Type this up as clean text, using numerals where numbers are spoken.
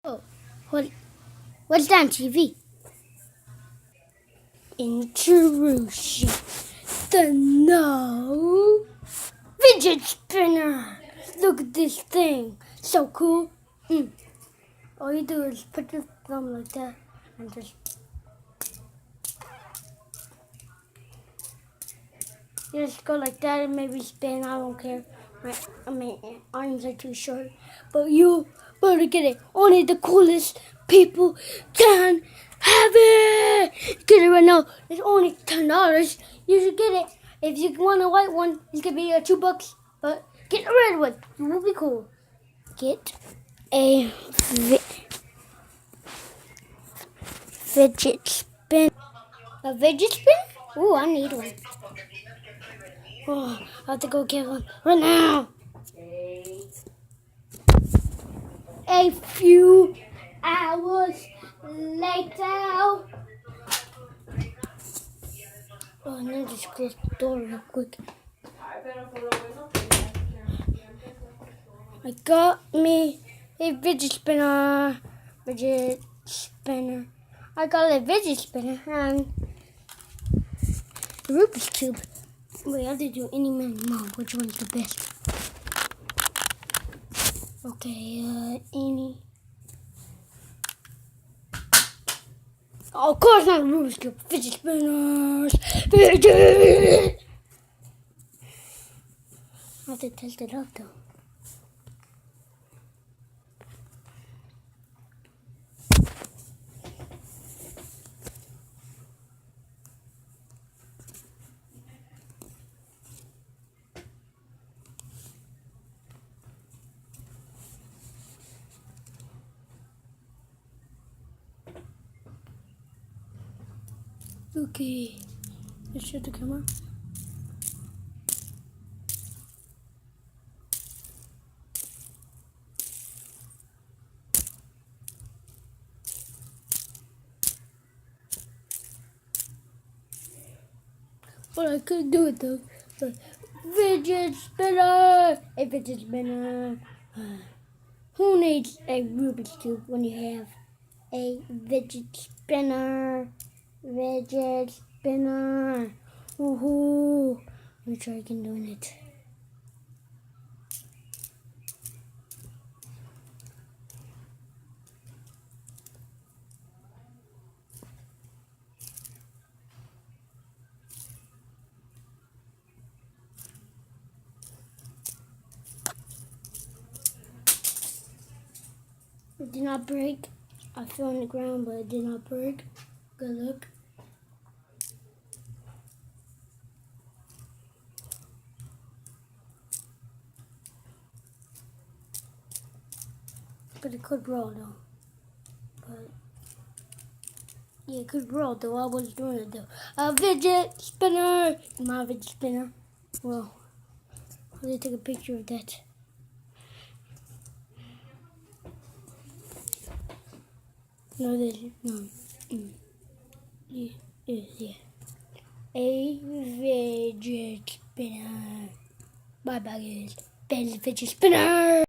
Oh, what? What's that on TV? Introducing the no fidget spinner. Look at this thing, so cool. All you do is put your thumb like that and just go like that and maybe spin. I don't care. My arms are too short, but you better get it. Only the coolest people can have it. Get it right now. It's only $10. You should get it. If you want a white one, it's gonna be $2. But get a red one. It will be cool. Get a fidget spin. A fidget spin? Ooh, I need one. Oh, I have to go get one right now. A few hours later. Oh, and then just close the door real quick. I got me a fidget spinner. Fidget spinner. I got a fidget spinner and a Rubik's Cube. Wait, I have to do any man mom. Which one's the best? Okay, any. Oh, of course not a Rubik's Cube. Fidget spinners. Fidget. I have to test it out though. Okay, let's shut the camera. But I couldn't do it though. But fidget spinner! A fidget spinner. Who needs a Rubik's Cube when you have a fidget spinner? Fidget spinner. Woohoo! Let me try again doing it. It did not break. I fell on the ground, but it did not break. Good luck. But it could roll though. But yeah, it could roll though. I was doing it though. A fidget spinner. My fidget spinner. Well, let me take a picture of that. No, this no. Yeah. A fidget spinner. Bye bye guys. Fidget spinner.